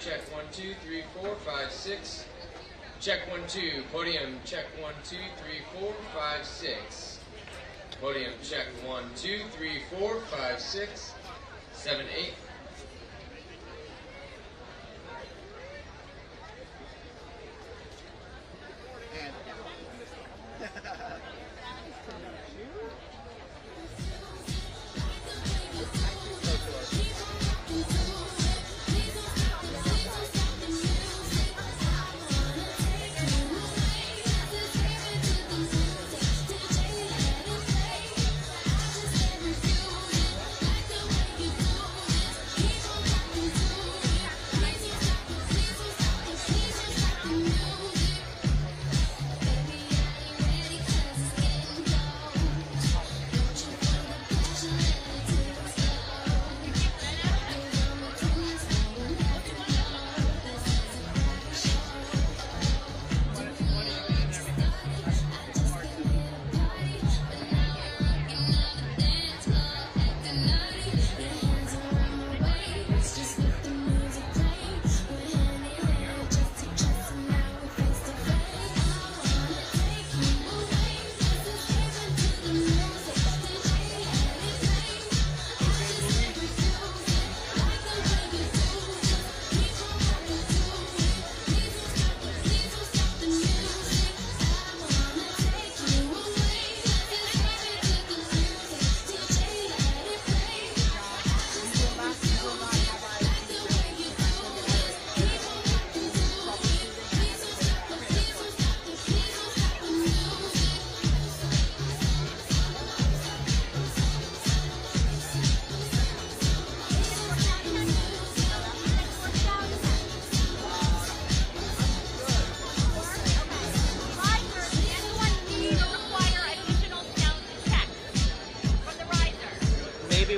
check 1, 2, 3, 4, 5, 6. Check 1, 2. Podium, check 1, 2, 3, 4, 5, 6. Podium, check 1, 2, 3, 4, 5, 6, 7, 8.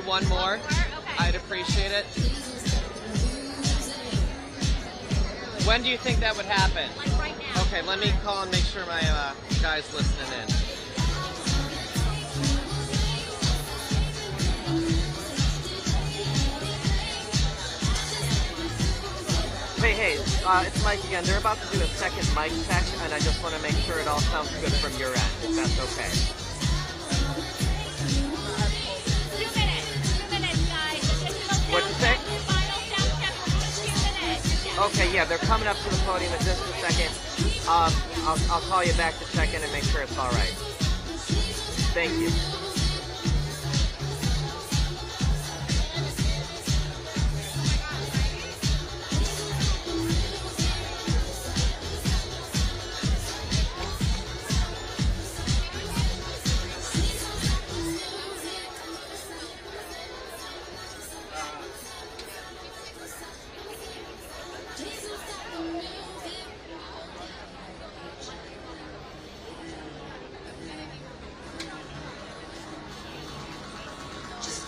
One more. I'd appreciate it. When do you think that would happen? Like right now. Okay, let me call and make sure my guy's listening in. Hey, it's Mike again. They're about to do a second mic check, and I just want to make sure it all sounds good from your end, if that's okay. What'd you say? Okay, yeah, they're coming up to the podium in just a second. I'll call you back to check in and make sure it's all right. Thank you.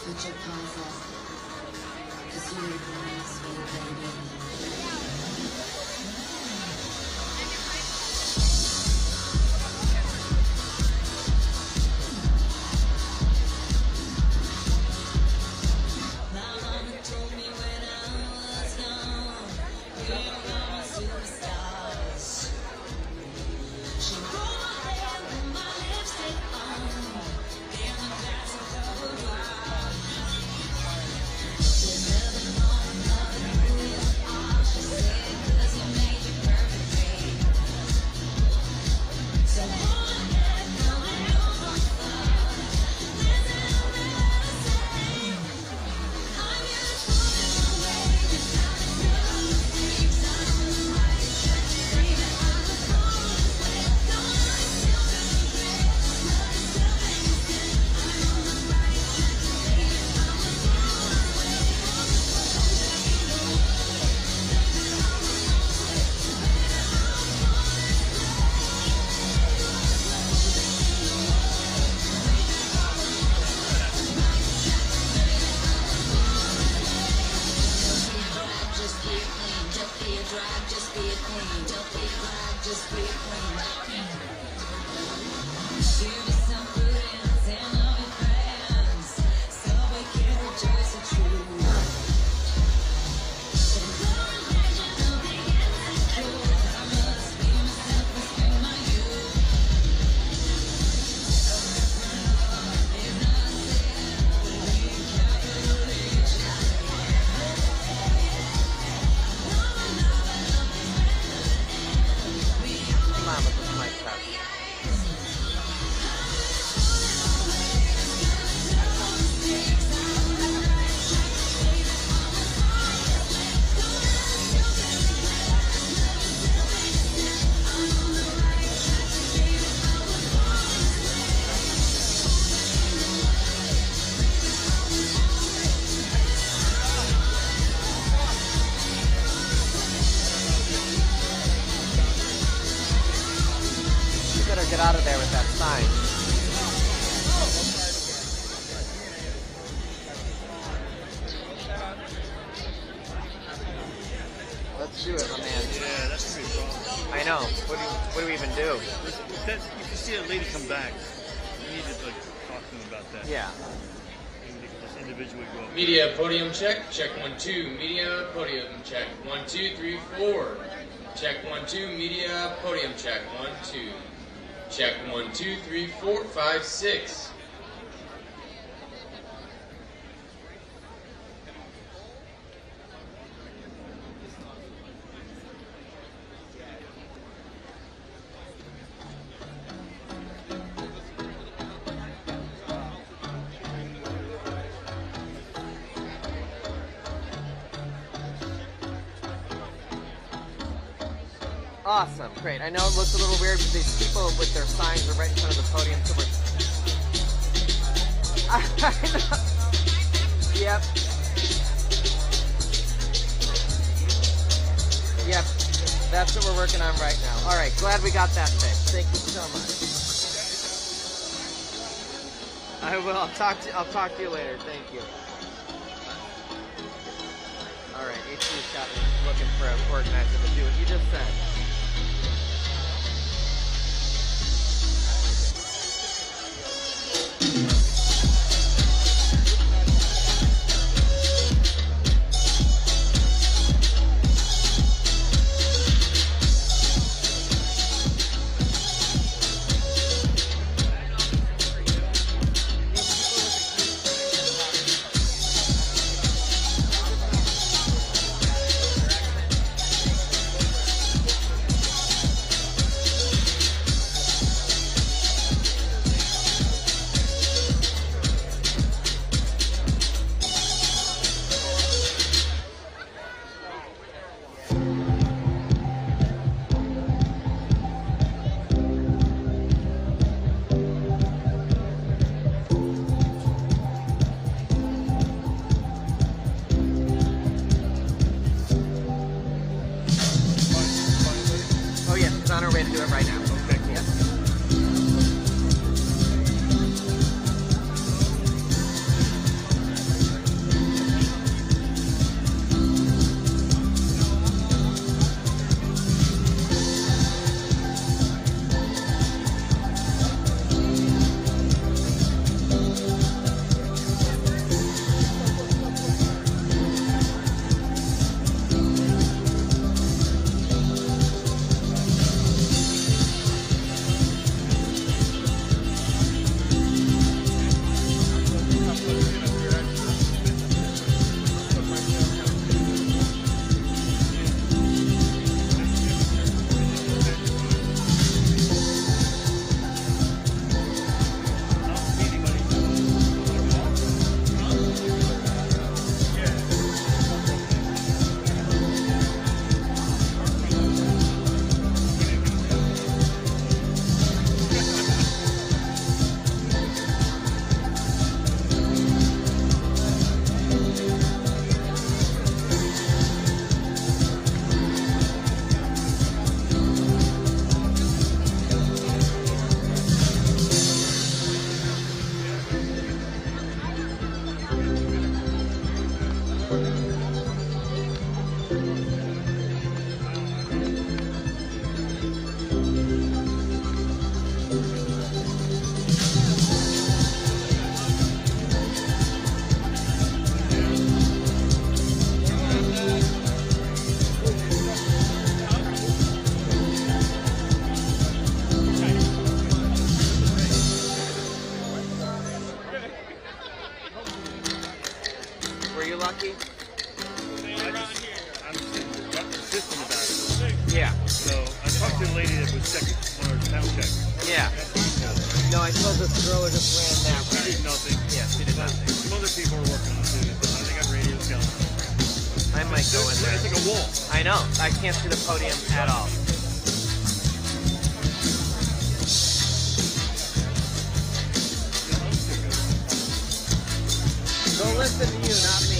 Put your paws up, 'cause you ain't going to swing, baby. get out of there with that sign. Let's do it, my man. Yeah, that's a big problem. I know. What do we even do? If you see a lady come back, you need to like talk to them about that. Yeah. Maybe they can just individually go up. Media podium check. Check 1 2. Media podium check. 1 2 3 4. Check 1 2. Media podium check. 1 2. Check 1 2 3 4 5 6. Awesome, great. I know it looks a little weird, but these people with their signs are right in front of the podium, so we're... I know. Yep. Yep, that's what we're working on right now. All right, glad we got that fixed. Thank you so much. I will. I'll talk to you later. Thank you. All right, HU shot me looking for an organizer to do what you just said. On our way to do it right now. Okay, cool. Yes. lucky? I'm insisting about it. Yeah. So I talked to the lady that was checking on her sound check. Yeah. No, I told this girl who just ran that. She did nothing. Yeah, she did nothing. Some other people are working on it. They got radios going. I might go in there. It's like a wall. I know. I can't see the podium at all. Don't listen to you, not me.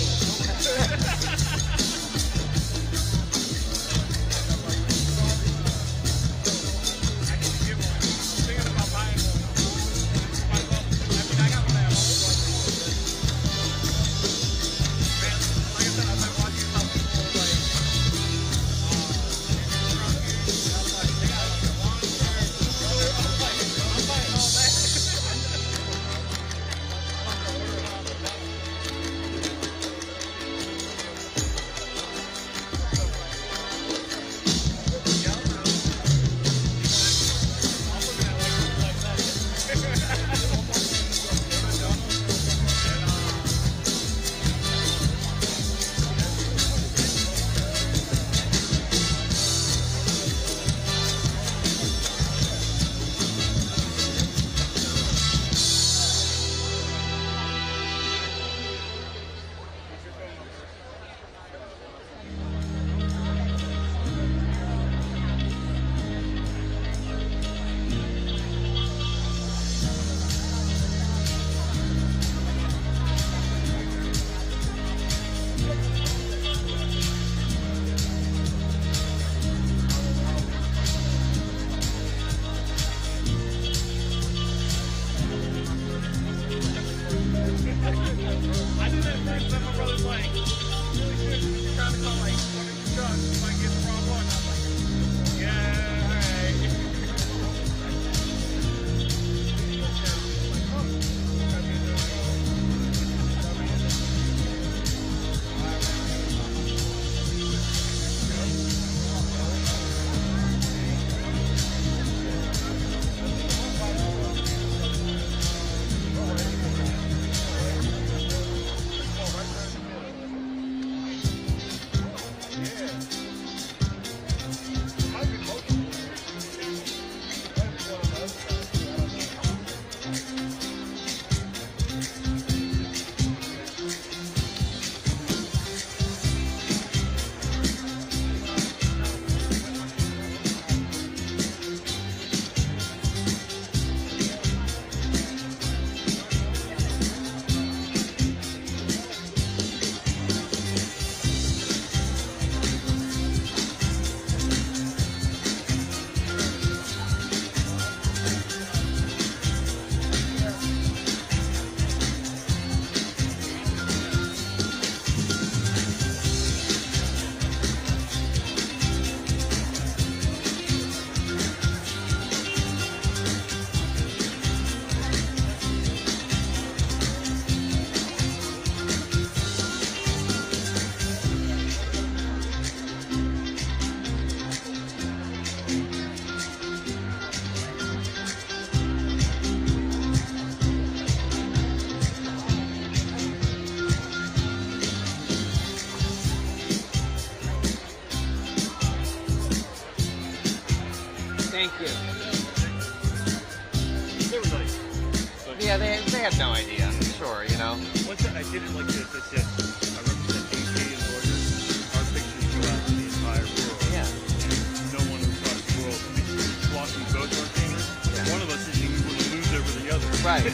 Thank you. They were nice. But Yeah, they had no idea. Sure, you know. once I did it like this, I said, I represent AK and Border. Our pictures go out to the entire world. Yeah. And no one across the world can be blocking both our cameras. Yeah. One of us isn't even going to lose over the other. Right.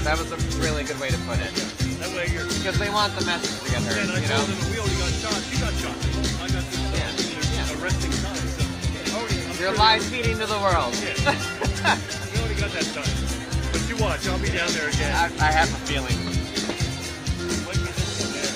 That was a really good way to put it. That way you're... Because they want the message to get heard, And I you know? told them, we already got shot. You got shot. I got this Yeah. arresting time. So I'm You're sure live feeding to the world. Yeah. We already got that done. But you watch, I'll be down there again. I have a feeling. Might be this one there.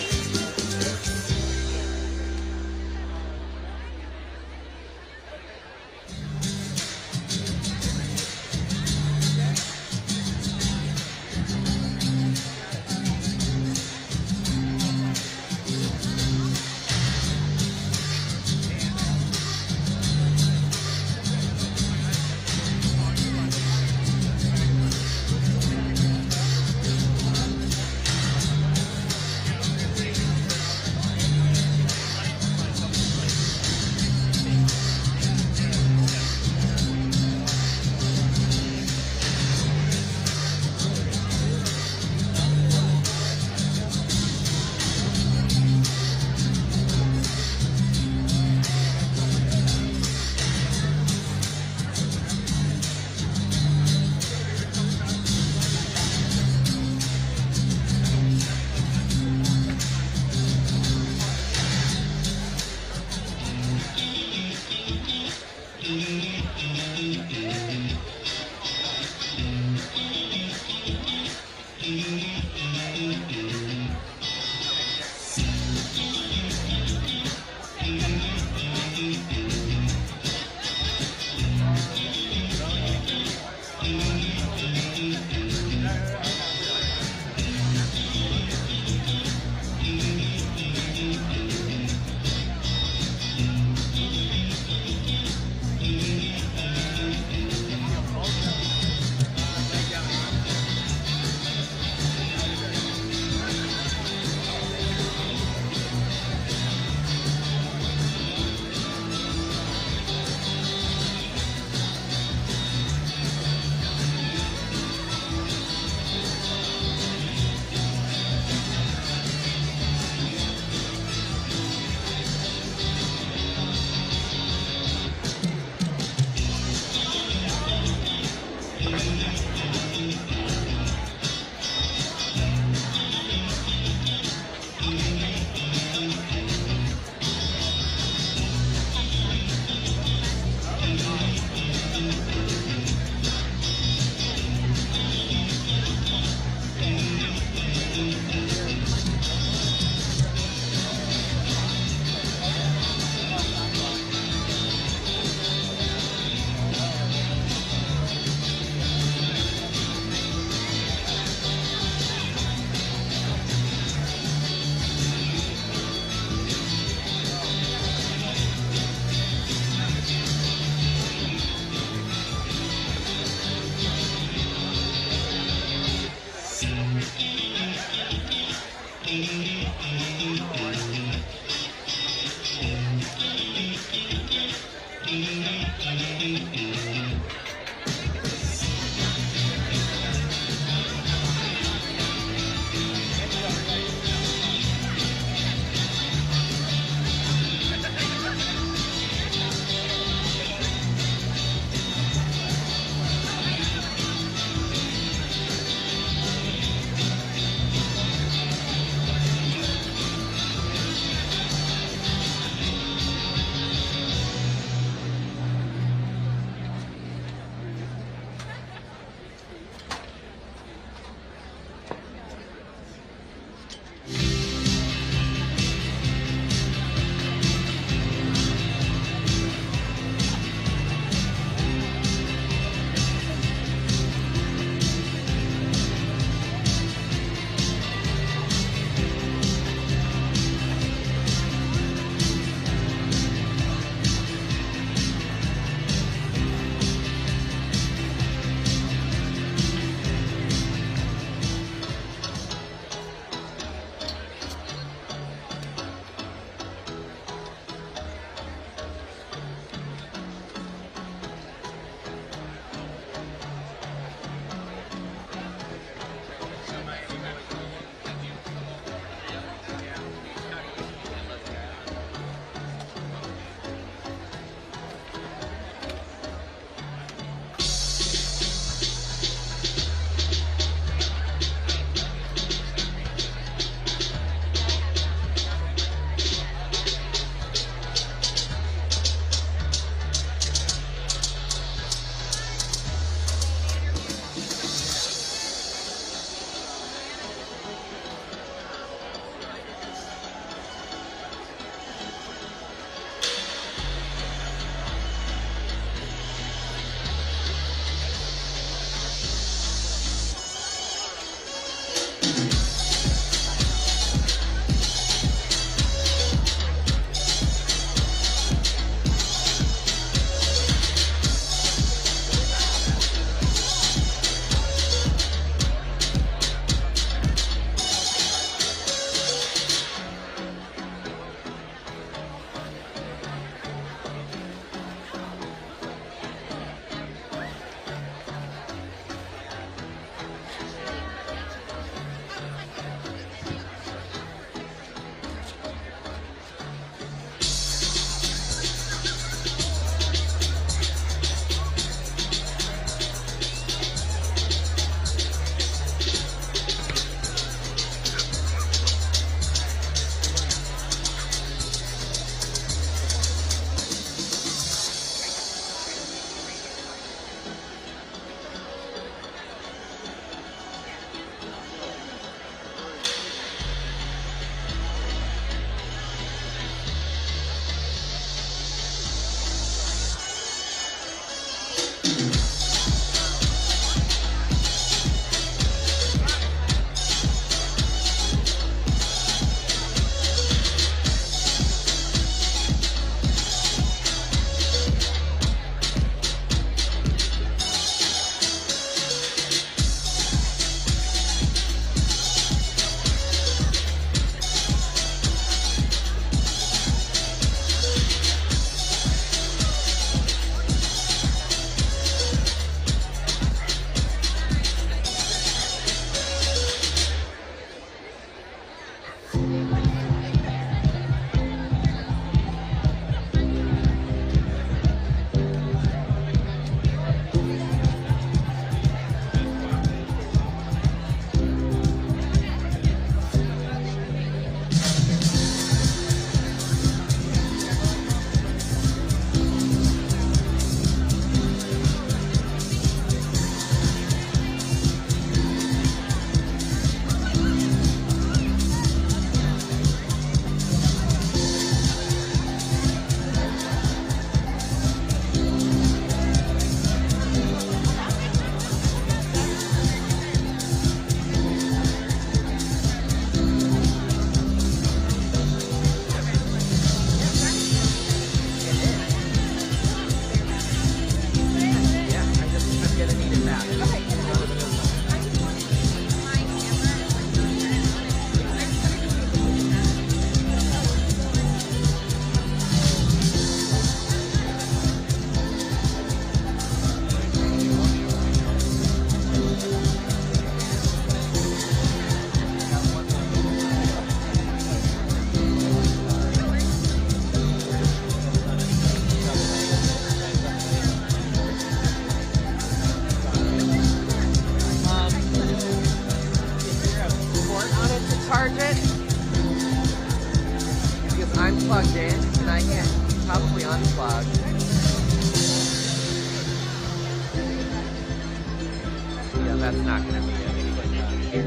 that's not going to be it.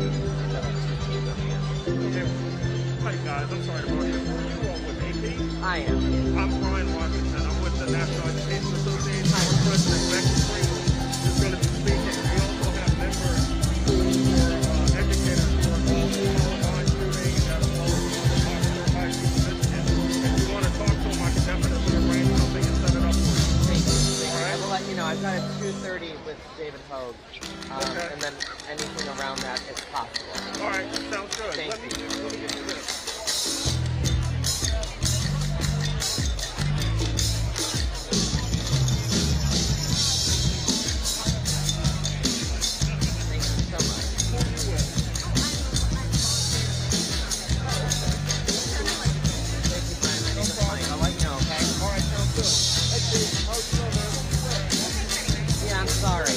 Hi guys, I'm sorry to bother you. You are with AP? I am. I'm Brian Washington. I'm with the National Education Association. Our president, Becky is going to be speaking. We also have members who are educators who are also qualified shooting as well as certified shooting positions. If you want to talk to them, I can definitely arrange something and set it up for you. Thank you. All right. I will let you know. I've got a 2:30 with David Hogue, Okay. and then anything around that is possible. All right, sounds good. Thank Let me get you this. Thank you so much. Thank you, Brian. My name is Mike. I'll let you know, okay? All right, sounds good. Hey, Steve, how's it going, man? Yeah, I'm sorry.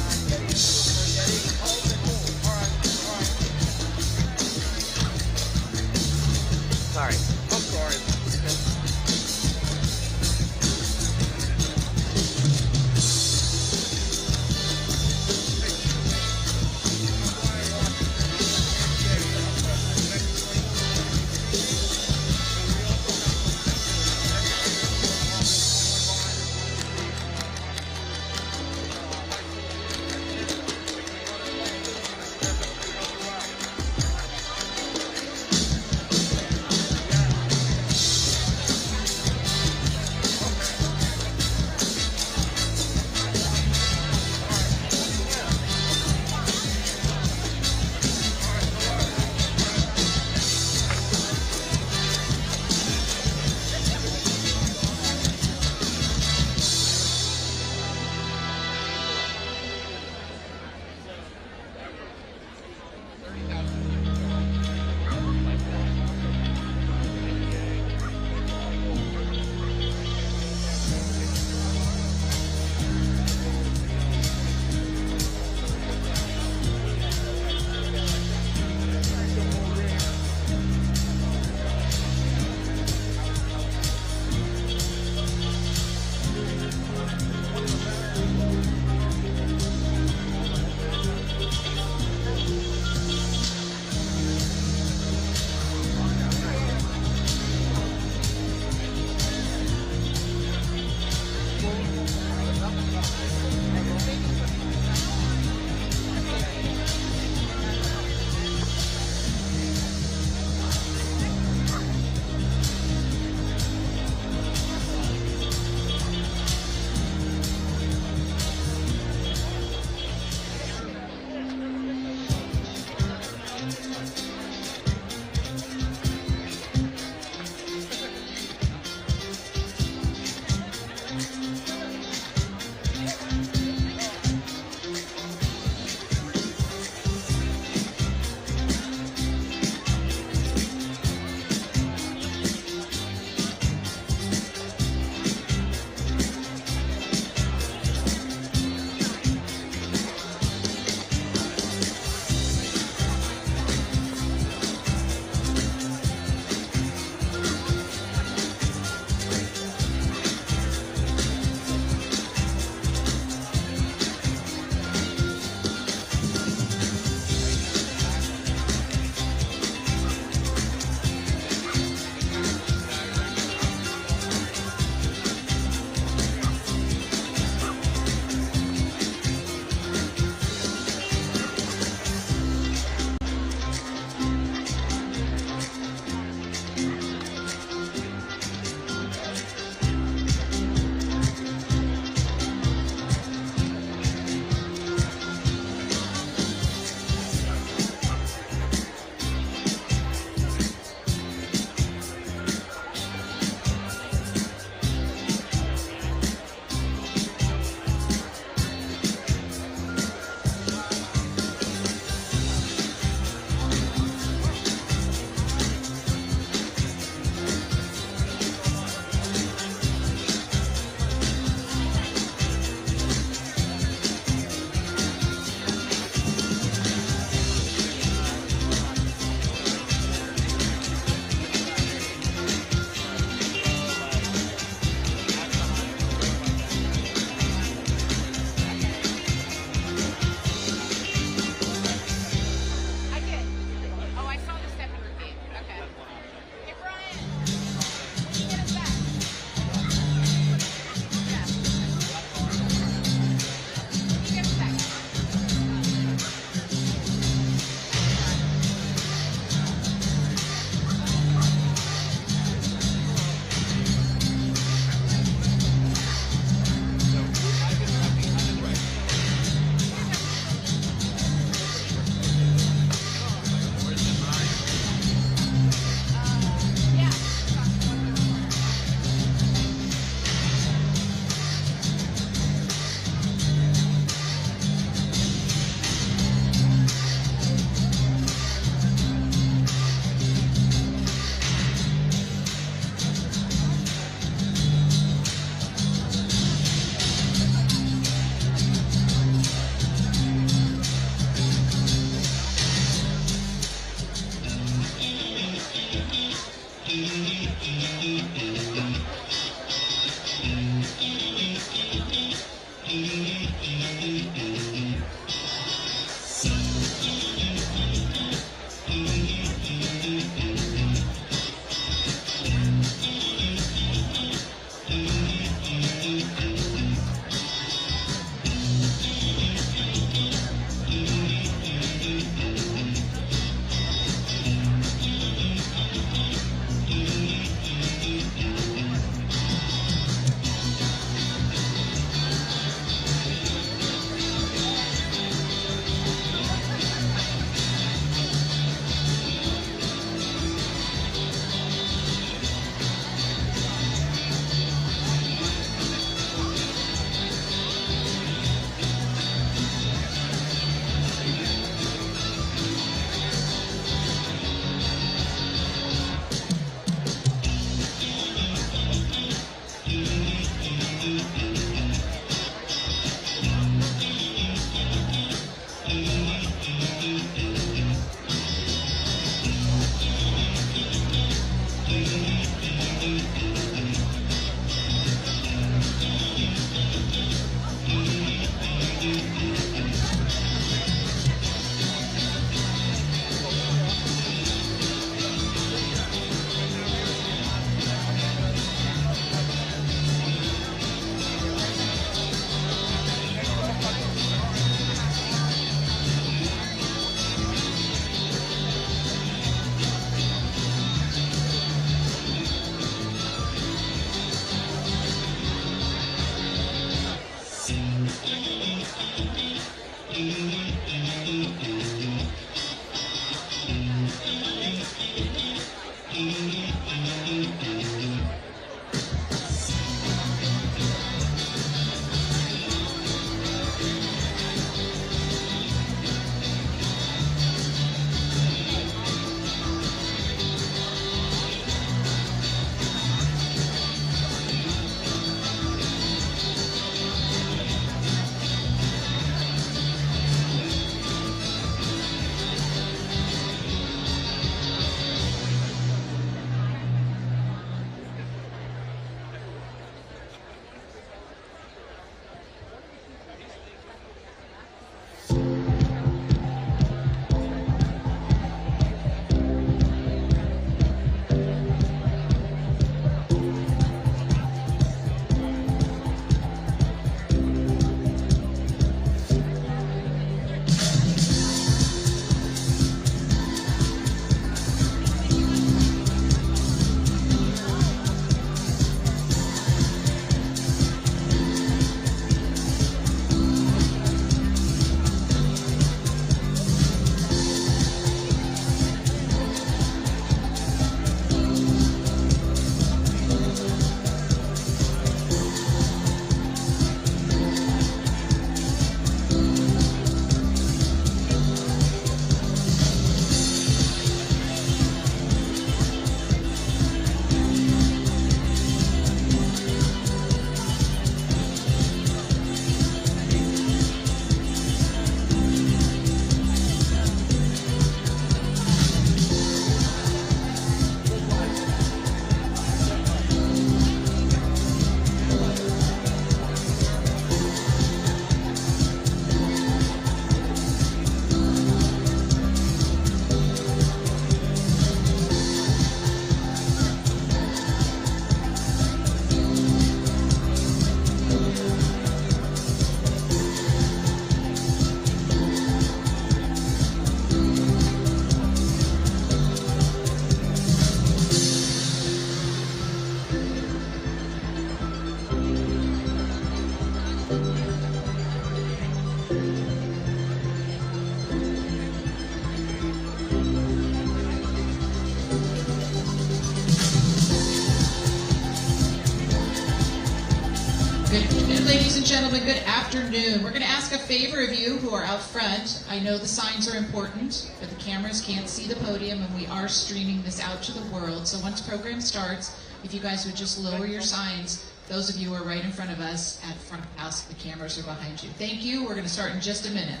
Ladies and gentlemen, good afternoon. We're going to ask a favor of you who are out front. I know the signs are important, but the cameras can't see the podium, and we are streaming this out to the world. So once program starts, if you guys would just lower your signs, those of you who are right in front of us at front of house, the cameras are behind you. Thank you. We're going to start in just a minute.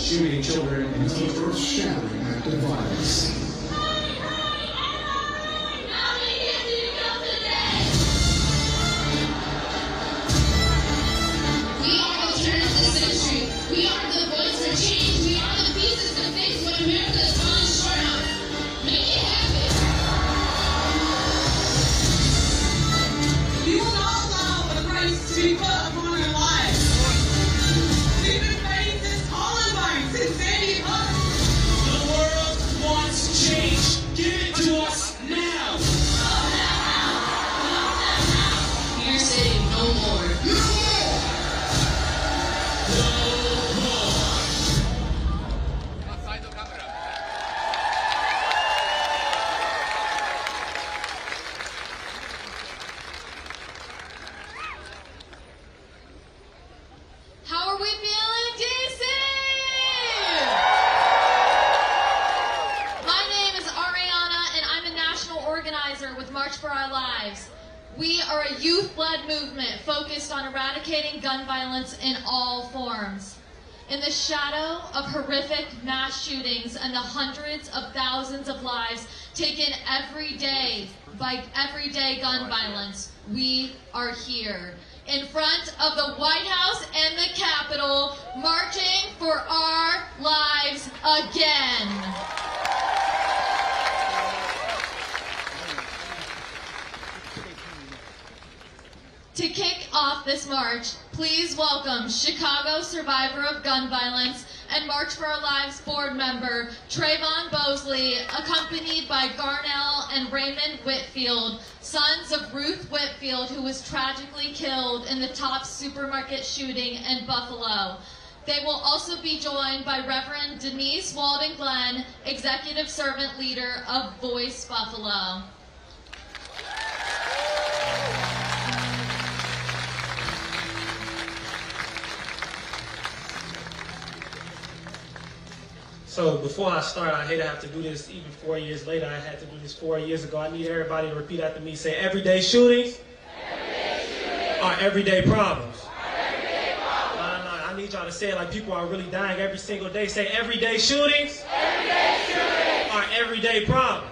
shooting children and teens, earth-shattering act of violence. We are the turn of the century. We are the voice for change. We are the pieces to fix what America is falling short of. Make it happen. We will not allow the price to be put upon our lives. We've been fighting since Columbine, since Sandy Hook. The world wants change. Give it to us now. We're saying no more. How are we feeling, DC? My name is Ariana, and I'm a national organizer with March for Our Lives. We are a youth-led movement focused on eradicating gun violence in all forms. In the shadow of horrific mass shootings and the hundreds of thousands of lives taken every day by everyday gun violence, we are here in front of the White House and the Capitol, marching for our lives again. To kick off this march, please welcome Chicago survivor of gun violence and March for Our Lives board member Trayvon Bosley, accompanied by Garnell and Raymond Whitfield, sons of Ruth Whitfield, who was tragically killed in the Tops supermarket shooting in Buffalo. They will also be joined by Reverend Denise Walden-Glenn, executive servant leader of Voice Buffalo. So before I start, I hate to have to do this even 4 years later. I had to do this 4 years ago. I need everybody to repeat after me. Say, everyday shootings are everyday problems. I need y'all to say it like people are really dying every single day. Say, everyday shootings are everyday problems.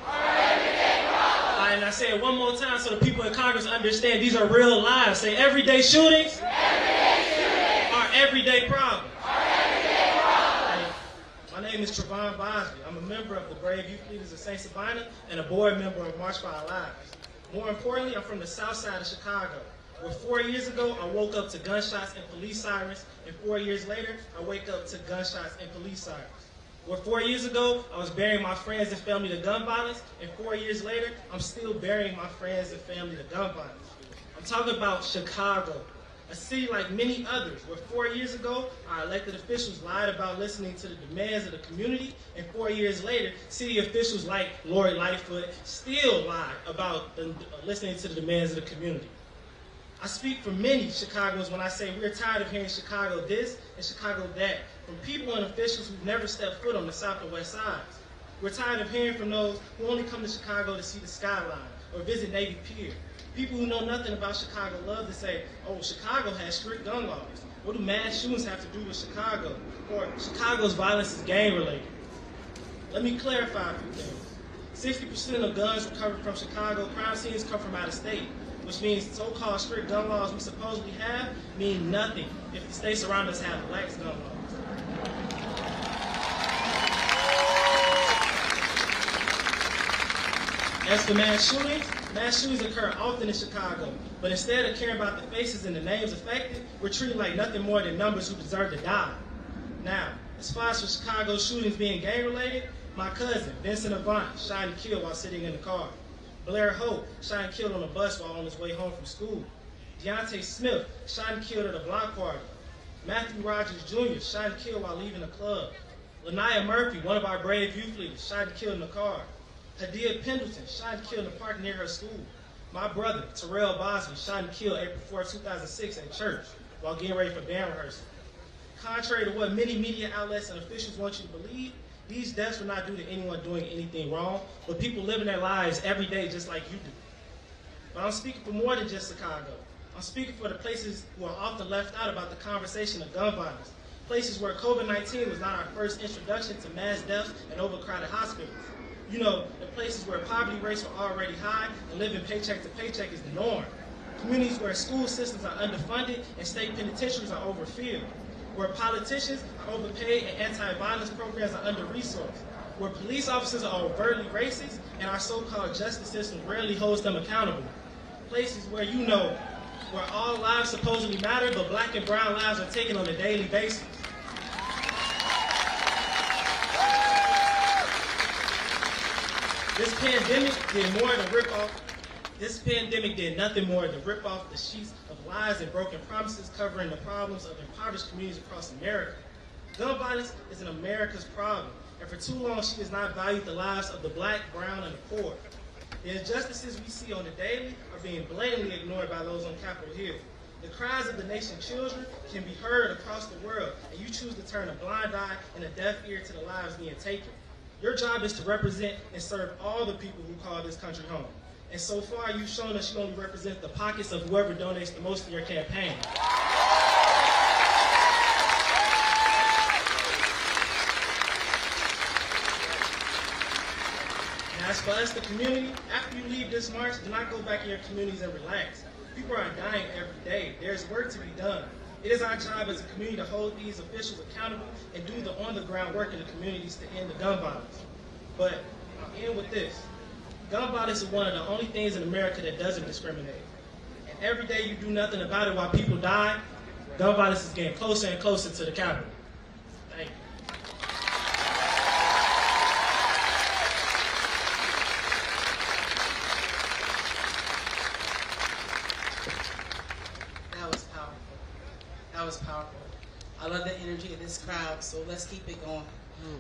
And I say it one more time so the people in Congress understand these are real lives. Say, everyday shootings are everyday problems. My name is Trayvon Bosley. I'm a member of the Brave Youth Leaders of St. Sabina and a board member of March for Our Lives. More importantly, I'm from the south side of Chicago, where 4 years ago I woke up to gunshots and police sirens, and 4 years later I wake up to gunshots and police sirens. Where 4 years ago I was burying my friends and family to gun violence, and 4 years later I'm still burying my friends and family to gun violence. I'm talking about Chicago, a city like many others, where 4 years ago, our elected officials lied about listening to the demands of the community, and 4 years later, city officials like Lori Lightfoot still lie about listening to the demands of the community. I speak for many Chicagoans when I say we're tired of hearing Chicago this and Chicago that, from people and officials who've never stepped foot on the south or west sides. We're tired of hearing from those who only come to Chicago to see the skyline or visit Navy Pier. People who know nothing about Chicago love to say, oh, Chicago has strict gun laws. What do mass shootings have to do with Chicago? Or Chicago's violence is gang-related. Let me clarify a few things. 60% of guns recovered from Chicago crime scenes come from out of state, which means so-called strict gun laws we supposedly have mean nothing if the states around us have lax gun laws. As for mass shootings occur often in Chicago, but instead of caring about the faces and the names affected, we're treated like nothing more than numbers who deserve to die. Now, as far as for Chicago shootings being gang-related, my cousin, Vincent Avant, shot and killed while sitting in the car. Blair Hope, shot and killed on a bus while on his way home from school. Deontay Smith, shot and killed at a block party. Matthew Rogers Jr., shot and killed while leaving a club. Lanaya Murphy, one of our brave youth leaders, shot and killed in the car. Hadia Pendleton, shot and killed in the park near her school. My brother, Terrell Bosley, shot and killed April 4, 2006 at church while getting ready for band rehearsal. Contrary to what many media outlets and officials want you to believe, these deaths were not due to anyone doing anything wrong, but people living their lives every day just like you do. But I'm speaking for more than just Chicago. I'm speaking for the places who are often left out about the conversation of gun violence. Places where COVID-19 was not our first introduction to mass deaths and overcrowded hospitals. You know, the places where poverty rates are already high and living paycheck to paycheck is the norm. Communities where school systems are underfunded and state penitentiaries are overfilled. Where politicians are overpaid and anti-violence programs are under-resourced. Where police officers are overtly racist and our so-called justice system rarely holds them accountable. Places where, you know, where all lives supposedly matter, but black and brown lives are taken on a daily basis. This pandemic did nothing more than rip off the sheets of lies and broken promises covering the problems of impoverished communities across America. Gun violence is an America's problem, and for too long she has not valued the lives of the black, brown, and the poor. The injustices we see on the daily are being blatantly ignored by those on Capitol Hill. The cries of the nation's children can be heard across the world, and you choose to turn a blind eye and a deaf ear to the lives being taken. Your job is to represent and serve all the people who call this country home. And so far, you've shown us you only represent the pockets of whoever donates the most to your campaign. Now, as for us, the community, after you leave this march, do not go back in your communities and relax. People are dying every day. There's work to be done. It is our job as a community to hold these officials accountable and do the on-the-ground work in the communities to end the gun violence. But I'll end with this. Gun violence is one of the only things in America that doesn't discriminate. And every day you do nothing about it while people die, gun violence is getting closer and closer to the Capitol. Thank you. That was powerful. I love the energy of this crowd, so let's keep it going.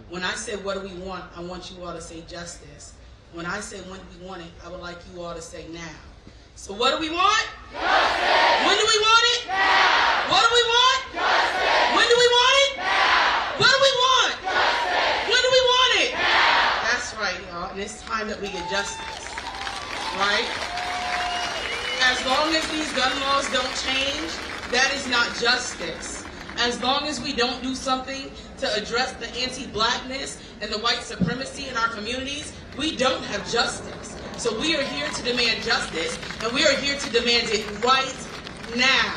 When I say what do we want, I want you all to say justice. When I say when do we want it, I would like you all to say now. So what do we want? Justice! When do we want it? Now! What do we want? Justice! When do we want it? Now! What do we want? Justice! When do we want it? Now! That's right, y'all. And it's time that we get justice. Right? As long as these gun laws don't change, that is not justice. As long as we don't do something to address the anti-blackness and the white supremacy in our communities, we don't have justice. So we are here to demand justice, and we are here to demand it right now.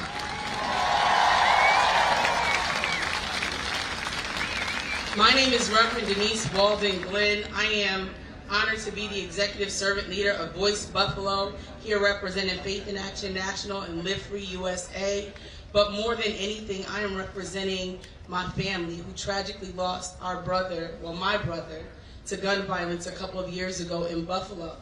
My name is Reverend Denise Walden-Glenn. I am honored to be the executive servant leader of Voice Buffalo, here representing Faith in Action National and Live Free USA. But more than anything, I am representing my family who tragically lost our brother, well, my brother, to gun violence a couple of years ago in Buffalo.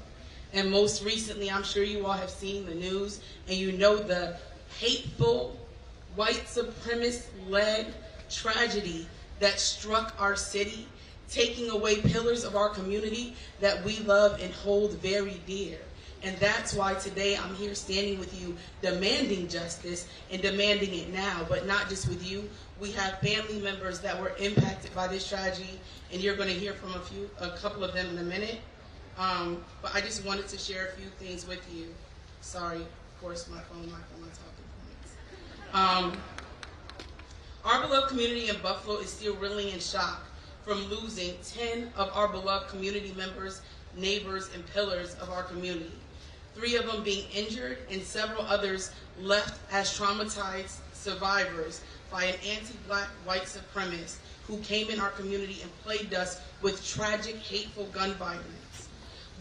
And most recently, I'm sure you all have seen the news, and you know the hateful, white supremacist-led tragedy that struck our city, taking away pillars of our community that we love and hold very dear. And that's why today I'm here standing with you, demanding justice and demanding it now, but not just with you. We have family members that were impacted by this tragedy, and you're going to hear from a couple of them in a minute. But I just wanted to share a few things with you. Sorry, of course, my phone mic on my talking points. Our beloved community in Buffalo is still reeling in shock from losing 10 of our beloved community members, neighbors, and pillars of our community. 3 of them being injured and several others left as traumatized survivors by an anti-black white supremacist who came in our community and plagued us with tragic, hateful gun violence.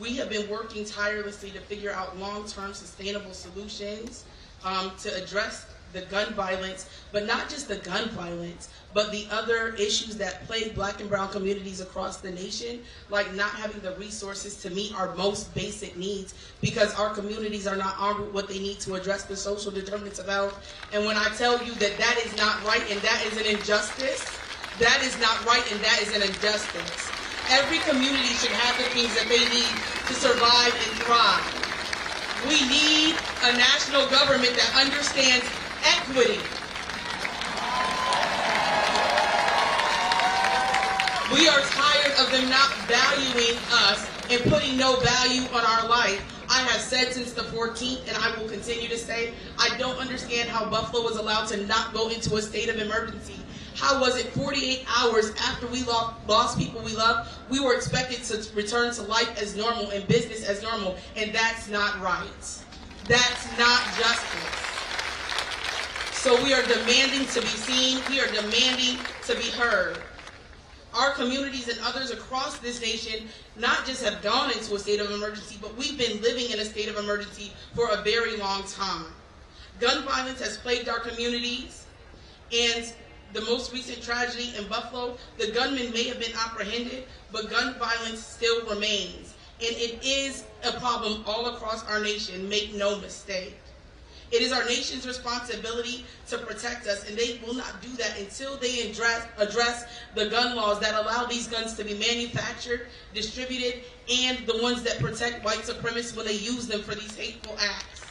We have been working tirelessly to figure out long-term sustainable solutions to address the gun violence, but not just the gun violence, but the other issues that plague black and brown communities across the nation, like not having the resources to meet our most basic needs because our communities are not armed with what they need to address the social determinants of health. And when I tell you that that is not right and that is an injustice, that is not right and that is an injustice. Every community should have the things that they need to survive and thrive. We need a national government that understands equity. We are tired of them not valuing us and putting no value on our life. I have said since the 14th, and I will continue to say, I don't understand how Buffalo was allowed to not go into a state of emergency. How was it 48 hours after we lost people we love, we were expected to return to life as normal and business as normal? And that's not right. That's not justice. So we are demanding to be seen. We are demanding to be heard. Our communities and others across this nation not just have gone into a state of emergency, but we've been living in a state of emergency for a very long time. Gun violence has plagued our communities, and the most recent tragedy in Buffalo, the gunman may have been apprehended, but gun violence still remains. And it is a problem all across our nation, make no mistake. It is our nation's responsibility to protect us, and they will not do that until they address the gun laws that allow these guns to be manufactured, distributed, and the ones that protect white supremacists when they use them for these hateful acts.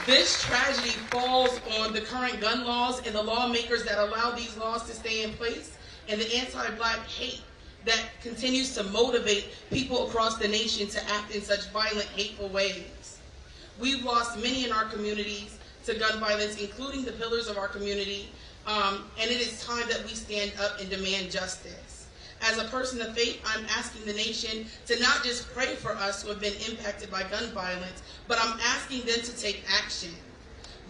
This tragedy falls on the current gun laws and the lawmakers that allow these laws to stay in place, and the anti-black hate that continues to motivate people across the nation to act in such violent, hateful ways. We've lost many in our communities to gun violence, including the pillars of our community, and it is time that we stand up and demand justice. As a person of faith, I'm asking the nation to not just pray for us who have been impacted by gun violence, but I'm asking them to take action.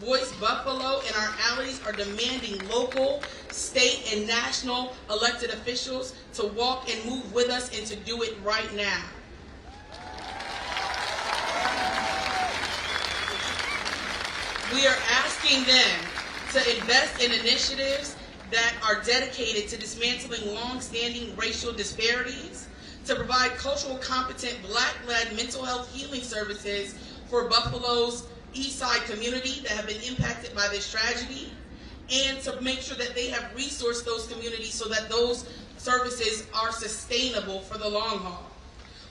Voice Buffalo and our allies are demanding local, state, and national elected officials to walk and move with us and to do it right now. We are asking them to invest in initiatives that are dedicated to dismantling long-standing racial disparities, to provide cultural competent Black-led mental health healing services for Buffalo's East Side community that have been impacted by this tragedy, and to make sure that they have resourced those communities so that those services are sustainable for the long haul.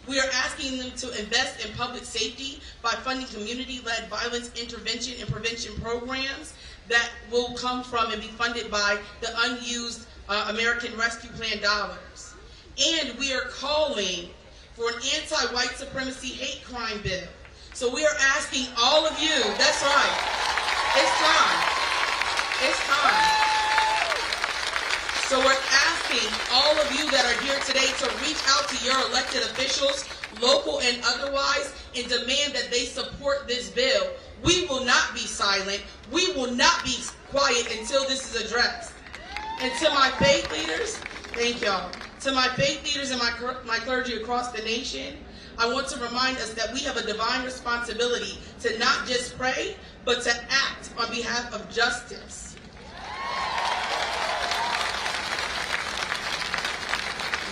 We are asking them to invest in public safety by funding community-led violence intervention and prevention programs that will come from and be funded by the unused American Rescue Plan dollars. And we are calling for an anti-white supremacy hate crime bill. So we are asking all of you, that's right, it's time. It's time. So we're asking all of you that are here today to reach out to your elected officials, local and otherwise, and demand that they support this bill. We will not be silent. We will not be quiet until this is addressed. And to my faith leaders, thank y'all. To my faith leaders and my clergy across the nation, I want to remind us that we have a divine responsibility to not just pray, but to act on behalf of justice.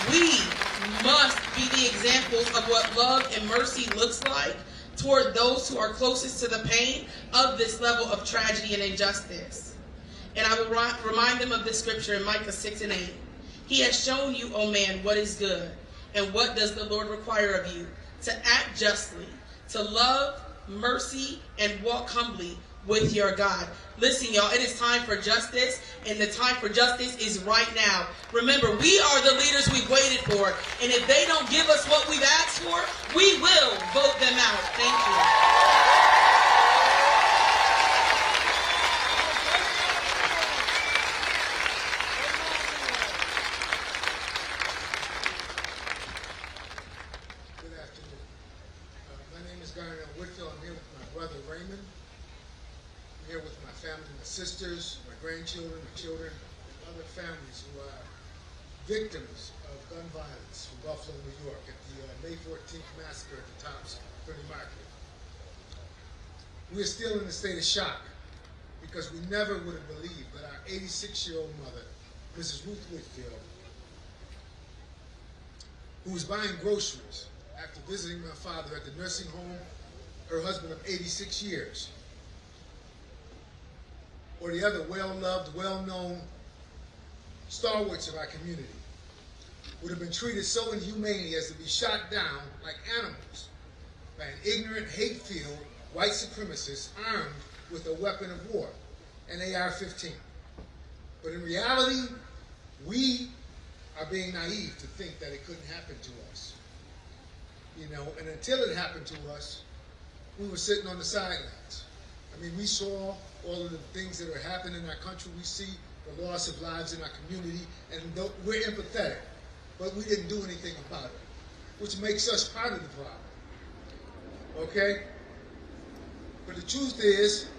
We must be the examples of what love and mercy looks like toward those who are closest to the pain of this level of tragedy and injustice. And I will remind them of this scripture in Micah 6:8. He has shown you, O man, what is good, and what does the Lord require of you? To act justly, to love, mercy, and walk humbly with your God. Listen, y'all, it is time for justice, and the time for justice is right now. Remember, we are the leaders we've waited for, and if they don't give us what we've asked for, we will vote them out. Thank you. Garnell Whitfield. I'm here with my brother Raymond. I'm here with my family, my sisters, my grandchildren, my children, and other families who are victims of gun violence from Buffalo, New York at the May 14th massacre at the Tops Friendly Market. We are still in a state of shock because we never would have believed that our 86-year-old mother, Mrs. Ruth Whitfield, who was buying groceries after visiting my father at the nursing home, her husband of 86 years, or the other well-loved, well-known stalwarts of our community, would have been treated so inhumanely as to be shot down like animals by an ignorant, hate-filled white supremacist armed with a weapon of war, an AR-15. But in reality, we are being naive to think that it couldn't happen to us. You know, and until it happened to us, we were sitting on the sidelines. I mean, we saw all of the things that are happening in our country. We see the loss of lives in our community, and we're empathetic, but we didn't do anything about it, which makes us part of the problem. Okay? But the truth is,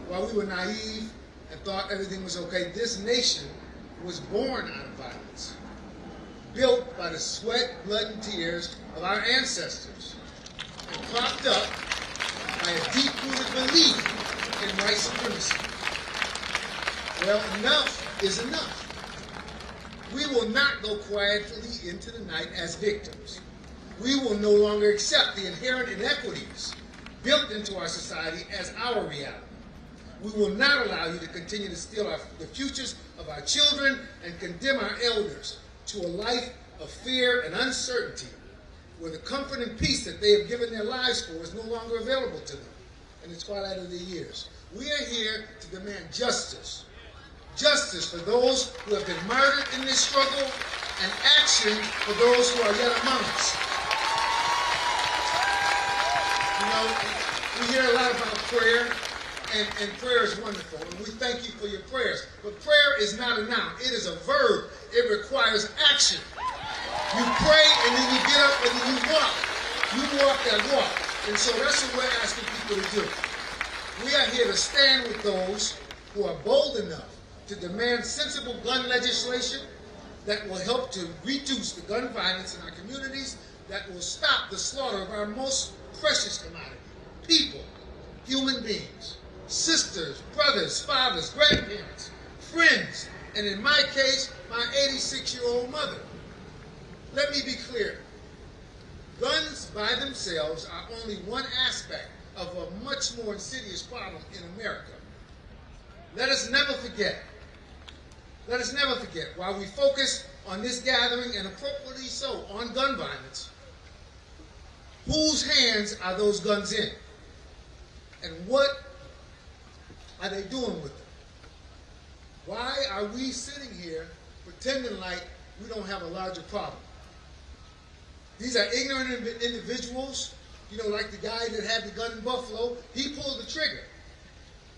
while we were naive and thought everything was okay, this nation was born out of violence, built by the sweat, blood, and tears of our ancestors, and propped up by a deep-rooted belief in white supremacy. Well, enough is enough. We will not go quietly into the night as victims. We will no longer accept the inherent inequities built into our society as our reality. We will not allow you to continue to steal the futures of our children and condemn our elders to a life of fear and uncertainty, where the comfort and peace that they have given their lives for is no longer available to them in the twilight of their years. We are here to demand justice. Justice for those who have been murdered in this struggle, and action for those who are yet among us. You know, we hear a lot about prayer, and prayer is wonderful, and we thank you for your prayers. But prayer is not a noun. It is a verb. It requires action. You pray, and then you get up, and then you walk. You walk that walk. And so that's what we're asking people to do. We are here to stand with those who are bold enough to demand sensible gun legislation that will help to reduce the gun violence in our communities, that will stop the slaughter of our most precious commodity, people, human beings, sisters, brothers, fathers, grandparents, friends, and in my case, my 86-year-old mother. Let me be clear. Guns by themselves are only one aspect of a much more insidious problem in America. Let us never forget. Let us never forget, while we focus on this gathering, and appropriately so, on gun violence, whose hands are those guns in? And what are they doing with them? Why are we sitting here pretending like we don't have a larger problem? These are ignorant individuals, you know, like the guy that had the gun in Buffalo. He pulled the trigger.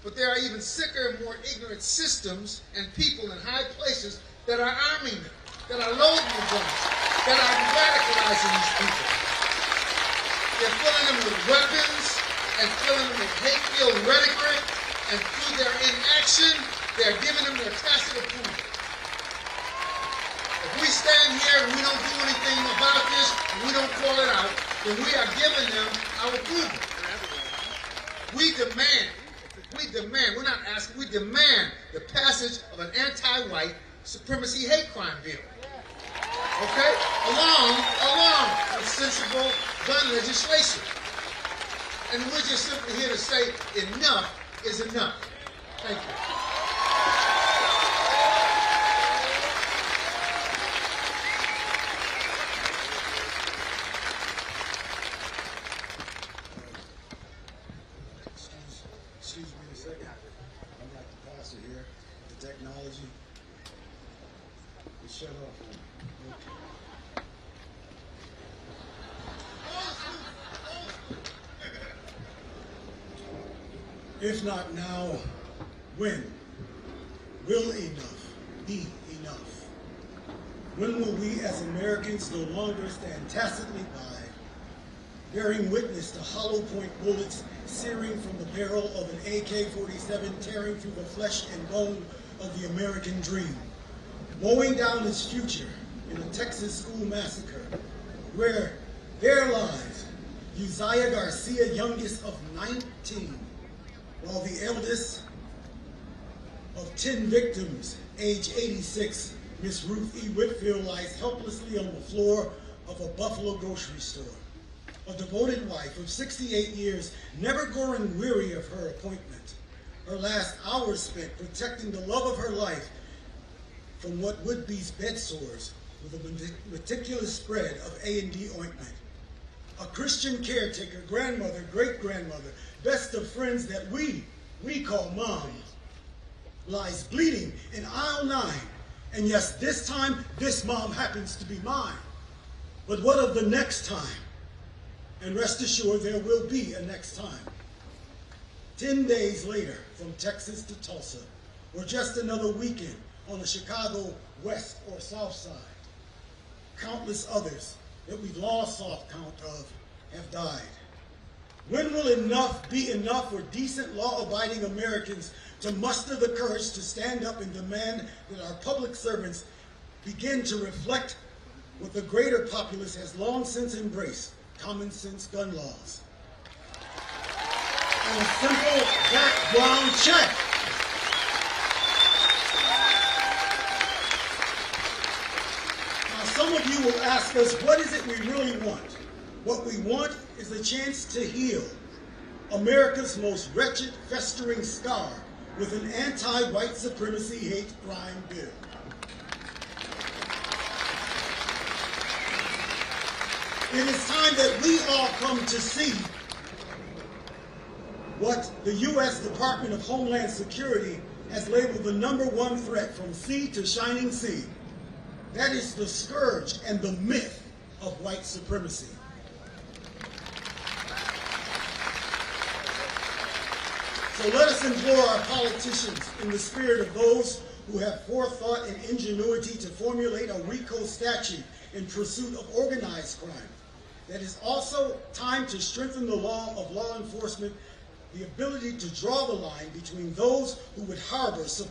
But there are even sicker and more ignorant systems and people in high places that are arming them, that are loading the guns, that are radicalizing these people. They're filling them with weapons and filling them with hate-filled rhetoric, and through their inaction, they're giving them their tacit approval. If we stand here and we don't do anything about this, and we don't call it out, then we are giving them our approval. We demand, we're not asking, we demand the passage of an anti-white supremacy hate crime bill. Okay? Along with sensible gun legislation. And we're just simply here to say enough is enough. Thank you. Excuse me a second. I'm like the pastor here. The technology is shut off. If not now, when? Will enough be enough? When will we as Americans no longer stand tacitly by, bearing witness to hollow point bullets searing from the barrel of an AK-47 tearing through the flesh and bone of the American dream, mowing down its future in a Texas school massacre where there lies Uzziah Garcia, youngest of 19, while the eldest of 10 victims, age 86, Miss Ruth E. Whitfield, lies helplessly on the floor of a Buffalo grocery store. A devoted wife of 68 years, never growing weary of her appointment. Her last hours spent protecting the love of her life from what would be bed sores with a meticulous spread of A&D ointment. A Christian caretaker, grandmother, great-grandmother, best of friends that we call mom, lies bleeding in aisle 9. And yes, this time, this mom happens to be mine. But what of the next time? And rest assured there will be a next time. 10 days later, from Texas to Tulsa, or just another weekend on the Chicago west or south side, countless others that we've lost soft count of have died. When will enough be enough for decent, law-abiding Americans to muster the courage to stand up and demand that our public servants begin to reflect what the greater populace has long since embraced, common sense gun laws? And a simple background check. Now, some of you will ask us, what is it we really want? What we want is a chance to heal America's most wretched, festering scar with an anti-white supremacy hate crime bill. It is time that we all come to see what the U.S. Department of Homeland Security has labeled the #1 threat from sea to shining sea. That is the scourge and the myth of white supremacy. So let us implore our politicians in the spirit of those who have forethought and ingenuity to formulate a RICO statute in pursuit of organized crime. That is also time to strengthen the law of law enforcement, the ability to draw the line between those who would harbor, support,